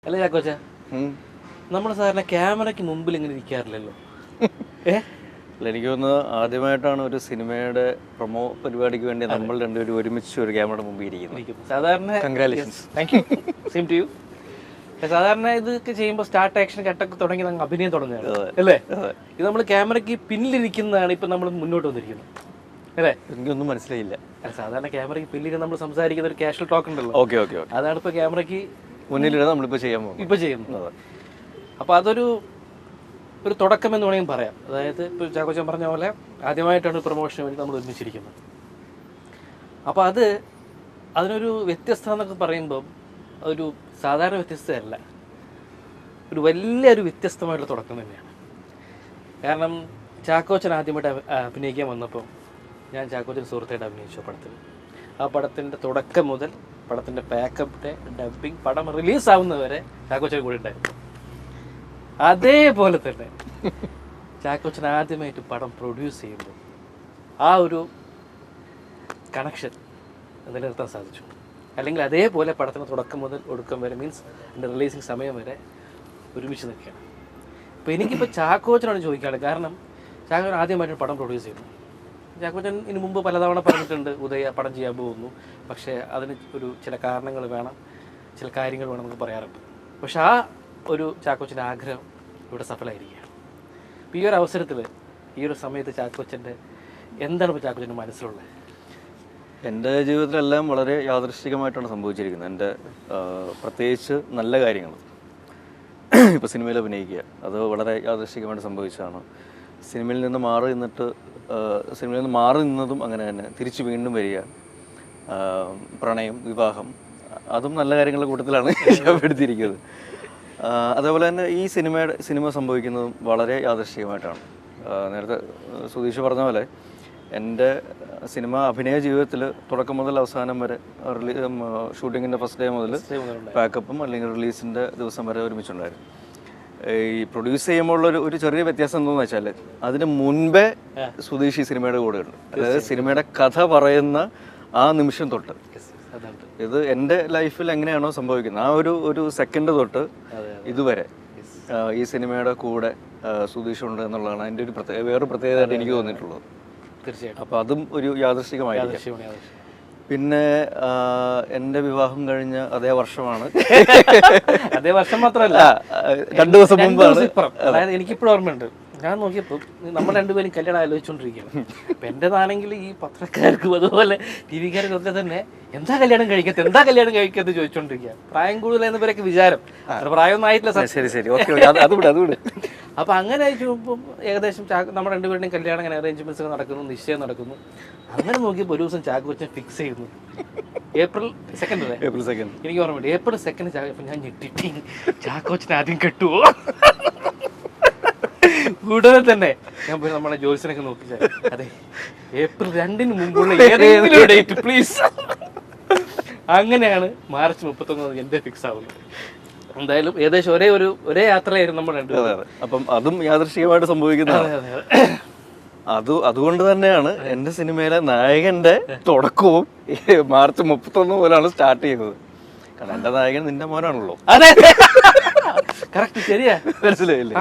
അല്ല ചാക്കോച്ച, നമ്മൾ സാധാരണ ക്യാമറയ്ക്ക് മുമ്പിൽ ഇങ്ങനെ ഇരിക്കാറില്ലല്ലോ. എനിക്ക് തോന്നുന്നത് ആദ്യമായിട്ടാണ് ഒരു സിനിമയുടെ പ്രൊമോ പരിപാടിക്ക് വേണ്ടി നമ്മൾ രണ്ടുപേരും ഒരുമിച്ച് ഒരു ക്യാമറയുടെ മുമ്പിൽ ഇരിക്കുന്നത്. സാധാരണ congratulations. Thank you, same to you. സാധാരണ ഇതൊക്കെ ചെയ്യുമ്പോൾ സ്റ്റാർട്ട് ആക്ഷൻ കട്ടൊക്കെ തുടങ്ങി നമ്മൾ അഭിനയം തുടങ്ങുകയാണ് അല്ലേ? ഇത് നമ്മൾ ക്യാമറയ്ക്ക് പിന്നിലിരിക്കുന്നതാണ് ഇപ്പം നമ്മൾ മുന്നോട്ട് വന്നിരിക്കുന്നത് അല്ലേ? എനിക്കൊന്നും മനസ്സിലായില്ല. സാധാരണ ക്യാമറയ്ക്ക് പിന്നിൽ നമ്മൾ സംസാരിക്കുന്ന ഒരു കാഷ്വൽ ടോക്ക് ഉണ്ടല്ലോ. Okay okay okay. അതാണ് ഇപ്പോൾ ക്യാമറയ്ക്ക് മുന്നിലിടാൻ നമ്മളിപ്പോൾ ചെയ്യാൻ പോകും. ഇപ്പോൾ ചെയ്യുന്നത്. അപ്പോൾ അതൊരു തുടക്കം എന്ന് വേണമെങ്കിൽ പറയാം. അതായത് ഇപ്പോൾ ചാക്കോച്ചൻ പറഞ്ഞ പോലെ ആദ്യമായിട്ടാണ് പ്രൊമോഷന് വേണ്ടി നമ്മൾ ഒരുമിച്ചിരിക്കുന്നത്. അപ്പോൾ അതിനൊരു വ്യത്യസ്തത എന്നൊക്കെ പറയുമ്പം ഒരു സാധാരണ വ്യത്യസ്തമല്ല, ഒരു വലിയൊരു വ്യത്യസ്തമായിട്ടുള്ള തുടക്കം തന്നെയാണ്. കാരണം ചാക്കോച്ചൻ ആദ്യമായിട്ട് അഭിനയിക്കാൻ വന്നപ്പോൾ ഞാൻ ചാക്കോച്ചൻ സുഹൃത്തായിട്ട് അഭിനയിച്ചു പടത്തിൽ. ആ പടത്തിൻ്റെ തുടക്കം മുതൽ പടത്തിൻ്റെ പാക്കപ്പ്, ഡബിങ്, പടം റിലീസാവുന്നവരെ ചാക്കോച്ചൻ കൂടി ഉണ്ടായിരുന്നു. അതേപോലെ തന്നെ ചാക്കോച്ചൻ ആദ്യമായിട്ട് പടം പ്രൊഡ്യൂസ് ചെയ്യുമ്പോൾ ആ ഒരു കണക്ഷൻ നിലനിർത്താൻ സാധിച്ചു. അല്ലെങ്കിൽ അതേപോലെ പടത്തിന് തുടക്കം മുതൽ ഒടുക്കം വരെ, മീൻസ് എൻ്റെ റിലീസിങ് സമയം വരെ ഒരുമിച്ച് നിൽക്കുകയാണ്. അപ്പോൾ എനിക്കിപ്പോൾ ചാക്കോച്ചനോട് ചോദിക്കുകയാണ്. കാരണം ചാക്കോച്ചൻ ആദ്യമായിട്ട് പടം പ്രൊഡ്യൂസ് ചെയ്യുന്നു. ചാക്കോച്ചൻ ഇതിനു മുമ്പ് പലതവണ പറഞ്ഞിട്ടുണ്ട് ഉദയ പടം ചെയ്യാൻ പോകുന്നു, പക്ഷേ അതിന് ചില കാരണങ്ങൾ വേണം, ചില കാര്യങ്ങൾ വേണം എന്നൊക്കെ പറയാറുണ്ട്. പക്ഷെ ആ ഒരു ചാക്കോച്ചൻ്റെ ആഗ്രഹം ഇവിടെ സഫലമായിരിക്കുകയാണ്. അപ്പോൾ ഈ ഒരു അവസരത്തിൽ, ഈ ഒരു സമയത്ത് ചാക്കോച്ചൻ്റെ എന്താണ് ഇപ്പോൾ ചാക്കോച്ചൻ്റെ മനസ്സിലുള്ളത്? എൻ്റെ ജീവിതത്തിലെല്ലാം വളരെ യാദൃശ്ചികമായിട്ടാണ് സംഭവിച്ചിരിക്കുന്നത്. എൻ്റെ പ്രത്യേകിച്ച് നല്ല കാര്യങ്ങൾ, ഇപ്പോൾ സിനിമയിൽ അഭിനയിക്കുക, അത് വളരെ യാദൃശ്ചികമായിട്ട് സംഭവിച്ചതാണ്. സിനിമയിൽ നിന്ന് മാറി നിന്നതും അങ്ങനെ തന്നെ തിരിച്ച് വീണ്ടും വരിക, പ്രണയം, വിവാഹം, അതും നല്ല കാര്യങ്ങളുടെ കൂട്ടത്തിലാണ് എടുത്തിരിക്കുന്നത്. അതേപോലെ തന്നെ ഈ സിനിമ സംഭവിക്കുന്നതും വളരെ യാദൃശ്ചികമായിട്ടാണ്. നേരത്തെ സുധീഷ് പറഞ്ഞ പോലെ എൻ്റെ സിനിമ അഭിനയ ജീവിതത്തിൽ തുടക്കം മുതൽ അവസാനം വരെ, ഷൂട്ടിങ്ങിൻ്റെ ഫസ്റ്റ് ഡേ മുതൽ പാക്കപ്പും അല്ലെങ്കിൽ റിലീസിൻ്റെ ദിവസം വരെ ഒരുമിച്ചുണ്ടായിരുന്നു. ഈ പ്രൊഡ്യൂസ് ചെയ്യുമ്പോൾ ഒരു ചെറിയ വ്യത്യാസം എന്താണെന്ന് വെച്ചാൽ, അതിന് മുൻപേ സുധീഷ് ഈ സിനിമയുടെ കൂടെ ഉണ്ട്. അതായത് സിനിമയുടെ കഥ പറയുന്ന ആ നിമിഷം തൊട്ട്, ഇത് എൻ്റെ ലൈഫിൽ എങ്ങനെയാണോ സംഭവിക്കുന്നത് ആ ഒരു സെക്കൻഡ് തൊട്ട് ഇതുവരെ ഈ സിനിമയുടെ കൂടെ സുധീഷ് ഉണ്ട് എന്നുള്ളതാണ് അതിൻ്റെ ഒരു വേറൊരു പ്രത്യേകതയായിട്ട് എനിക്ക് തോന്നിയിട്ടുള്ളത്. തീർച്ചയായിട്ടും. അപ്പോൾ അതും ഒരു യാദൃശ്ചികമായിരിക്കും. പിന്നെ എൻ്റെ വിവാഹം കഴിഞ്ഞ അതേ വർഷമാണ്. അതേ വർഷം മാത്രമല്ല, 2 ദിവസം മുമ്പാണ്. അതായത് എനിക്കിപ്പോഴും ഓർമ്മയുണ്ട്, ഞാൻ നോക്കിയപ്പോൾ നമ്മൾ രണ്ടുപേരും കല്യാണം ആലോചിച്ചുകൊണ്ടിരിക്കുകയാണ്. അപ്പം എൻ്റെതാണെങ്കിൽ ഈ പത്രക്കാർക്കും അതുപോലെ ടി വിക്കാർക്കൊക്കെ തന്നെ എന്താ കല്യാണം കഴിക്കത്ത് ചോദിച്ചുകൊണ്ടിരിക്കുക. പ്രായം കൂടുതലെന്ന് പേരൊക്കെ വിചാരം, പ്രായമൊന്നും ആയിട്ടില്ല. ശരി ഓക്കെ, അതുകൂടെ. അപ്പം അങ്ങനെ ചോദിക്കുമ്പം ഏകദേശം നമ്മുടെ രണ്ടുപേരുടെയും കല്യാണം അങ്ങനെ അറേഞ്ച്മെന്റ്സ് ഒക്കെ നടക്കുന്നു, നിശ്ചയം നടക്കുന്നു. അങ്ങനെ നോക്കിയപ്പോൾ ഒരു ദിവസം ചാക്കോച്ചൻ ഫിക്സ് ചെയ്യുന്നു. April 2 എനിക്ക് ഓർമ്മയുണ്ട്. April 2 അപ്പം ഞാൻ ഞെട്ടിട്ട് ചാക്കോച്ചൻ ആദ്യം കെട്ടുവോ. ഉടനെ തന്നെ ഞാൻ പോയി നമ്മളെ ജോത്സ്യനൊക്കെ നോക്കിച്ചാൽ, അതെ April 2 മുമ്പുള്ള ഏതെങ്കിലും ഡേറ്റ് പ്ലീസ്. അങ്ങനെയാണ് March 31 എൻ്റെ ഫിക്സ് ആവുന്നത്. എന്തായാലും ഏകദേശം ഒരേ യാത്രയായിരുന്നു നമ്മൾ രണ്ടുപേരും. അപ്പം അതും യാദൃശ്ചികമായിട്ട് സംഭവിക്കുന്നതാണ്. അതുകൊണ്ട് തന്നെയാണ് എൻ്റെ സിനിമയിലെ നായകന്റെ തുടക്കവും March 31 മുതലാണ് സ്റ്റാർട്ട് ചെയ്യുന്നത്. കാരണം എൻ്റെ നായകൻ നിന്റെ മോനാണല്ലോ. അതെ, കറക്റ്റ്, ശരിയാ, മനസ്സിലായില്ലേ?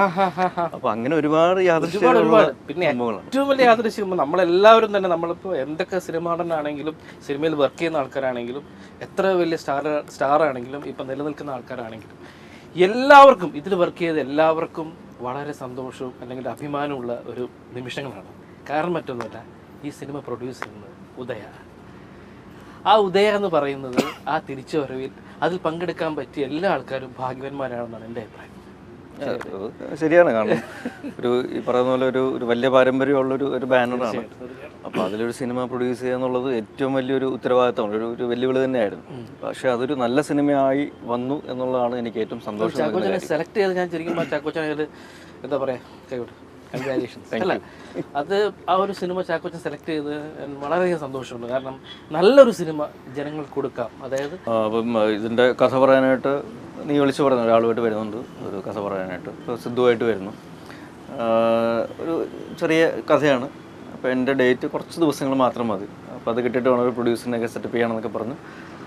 അപ്പൊ അങ്ങനെ ഒരുപാട് പിന്നെ ഏറ്റവും വലിയ യാദൃശ്യം നമ്മളെല്ലാവരും തന്നെ, നമ്മളിപ്പോൾ എന്തൊക്കെ സിനിമ നടനാണെങ്കിലും സിനിമയിൽ വർക്ക് ചെയ്യുന്ന ആൾക്കാരാണെങ്കിലും എത്ര വലിയ സ്റ്റാർ ആണെങ്കിലും ഇപ്പം നിലനിൽക്കുന്ന ആൾക്കാരാണെങ്കിലും എല്ലാവർക്കും, ഇതിൽ വർക്ക് ചെയ്ത എല്ലാവർക്കും വളരെ സന്തോഷവും അല്ലെങ്കിൽ അഭിമാനമുള്ള ഒരു നിമിഷങ്ങളാണ്. കാരണം മറ്റൊന്നുമല്ല, ഈ സിനിമ പ്രൊഡ്യൂസ് ചെയ്യുന്നത് ഉദയ. ആ ഉദയ എന്ന് പറയുന്നത്, ആ തിരിച്ചുവരവിൽ അതിൽ പങ്കെടുക്കാൻ പറ്റിയ എല്ലാ ആൾക്കാരും ഭാഗ്യവാന്മാരാണെന്നാണ് എൻ്റെ അഭിപ്രായം. ശരിയാണ്. കാരണം ഈ പറയുന്ന പോലെ ഒരു വലിയ പാരമ്പര്യമുള്ള ഒരു ബാനറാണ്. അപ്പോൾ അതിലൊരു സിനിമ പ്രൊഡ്യൂസ് ചെയ്യുക എന്നുള്ളത് ഏറ്റവും വലിയൊരു ഉത്തരവാദിത്തമാണ്, ഒരു വെല്ലുവിളി തന്നെയായിരുന്നു. പക്ഷെ അതൊരു നല്ല സിനിമയായി വന്നു എന്നുള്ളതാണ് എനിക്ക് ഏറ്റവും സന്തോഷം. ചാക്കോച്ചനെ സെലക്ട് ചെയ്ത് ഞാൻ ശരിക്കും ചാക്കോച്ചനെ എന്താ പറയാ, കൈവിട്ട് കൺഗ്രാജുലേഷൻസ് അല്ല. അത് ആ ഒരു സിനിമ ചാക്കോച്ചൻ സെലക്ട് ചെയ്ത് വളരെയധികം സന്തോഷമുണ്ട്. കാരണം നല്ലൊരു സിനിമ ജനങ്ങൾക്ക് കൊടുക്കാം. അതായത് അപ്പം ഇതിൻ്റെ കഥ പറയാനായിട്ട് നീ വിളിച്ചു പറഞ്ഞ ഒരാളുമായിട്ട് വരുന്നുണ്ട്, ഒരു കഥ പറയാനായിട്ട്. ഇപ്പോൾ സിദ്ധുവായിട്ട് വരുന്നു. ഒരു ചെറിയ കഥയാണ്. അപ്പോൾ എൻ്റെ ഡേറ്റ് കുറച്ച് ദിവസങ്ങൾ മാത്രം മതി. അപ്പോൾ അത് കിട്ടിയിട്ട് വേണം ഒരു പ്രൊഡ്യൂസറിനെയൊക്കെ സെറ്റപ്പ് ചെയ്യണമെന്നൊക്കെ പറഞ്ഞ്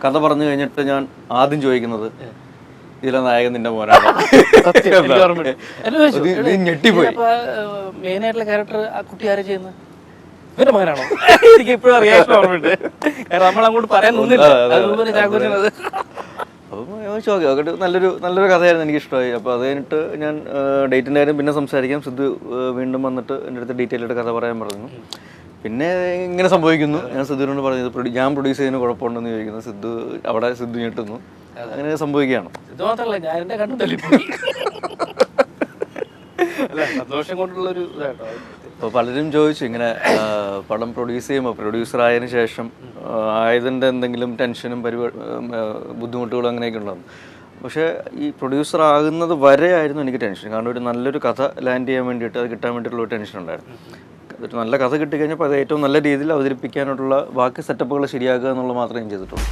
കഥ പറഞ്ഞു കഴിഞ്ഞിട്ട് ഞാൻ ആദ്യം ചോദിക്കുന്നത് ഇതിലെ നായകൻ നിന്റെ മോനാണ്. നീ ഞെട്ടിപ്പോയി. മെയിനായിട്ടുള്ള ക്യാരക്ടർ ആ കുട്ടി ആരാ ചെയ്യുന്നത്? ഇവന്റെ മകനാണോ? എനിക്ക് ഇപ്പോഴും റിയാക്ഷൻ ഓർമ്മയുണ്ട്. കാരണം നമ്മൾ അങ്ങോട്ട് പറയാൻ നിന്നില്ല. അപ്പം ചോദിക്കാം, നല്ലൊരു കഥയായിരുന്നു, എനിക്ക് ഇഷ്ടമായി. അപ്പോൾ അത് കഴിഞ്ഞിട്ട് ഞാൻ ഡേറ്റിൻ്റെ കാര്യം പിന്നെ സംസാരിക്കാം. സിദ്ധു വീണ്ടും വന്നിട്ട് എൻ്റെ അടുത്ത് ഡീറ്റെയിൽ ആയിട്ട് കഥ പറയാൻ പറഞ്ഞു. പിന്നെ ഇങ്ങനെ സംഭവിക്കുന്നു. ഞാൻ സിദ്ധുവിനോട് പറഞ്ഞത് ഞാൻ പ്രൊഡ്യൂസ് ചെയ്യുന്നതിന് കുഴപ്പമുണ്ടെന്ന് ചോദിക്കുന്നു. സിദ്ധു ഞെട്ടുന്നു. അങ്ങനെ സംഭവിക്കുകയാണ്. ഇത് മാത്രമല്ല, ഞാൻ എൻ്റെ കണ്ടു സന്തോഷം കൊണ്ടുള്ളൊരു ഇതാട്ടോ. അപ്പോൾ പലരും ചോദിച്ചു ഇങ്ങനെ പടം പ്രൊഡ്യൂസ് ചെയ്യുമ്പോൾ, പ്രൊഡ്യൂസർ ആയതിനു ശേഷം ആയതിൻ്റെ എന്തെങ്കിലും ടെൻഷനും ബുദ്ധിമുട്ടുകളും അങ്ങനെയൊക്കെ ഉണ്ടാകും. പക്ഷേ ഈ പ്രൊഡ്യൂസർ ആകുന്നത് വരെ ആയിരുന്നു എനിക്ക് ടെൻഷൻ. കാരണം ഒരു നല്ലൊരു കഥ ലാൻഡ് ചെയ്യാൻ വേണ്ടിയിട്ട്, അത് കിട്ടാൻ വേണ്ടിയിട്ടുള്ള ഒരു ടെൻഷൻ ഉണ്ടായിരുന്നു. ഒരു നല്ല കഥ കിട്ടിക്കഴിഞ്ഞപ്പോൾ അത് ഏറ്റവും നല്ല രീതിയിൽ അവതരിപ്പിക്കാനുള്ള ബാക്കി സെറ്റപ്പുകൾ ശരിയാക്കുക എന്നുള്ളത് മാത്രമേ ഞാൻ ചെയ്തിട്ടുള്ളൂ.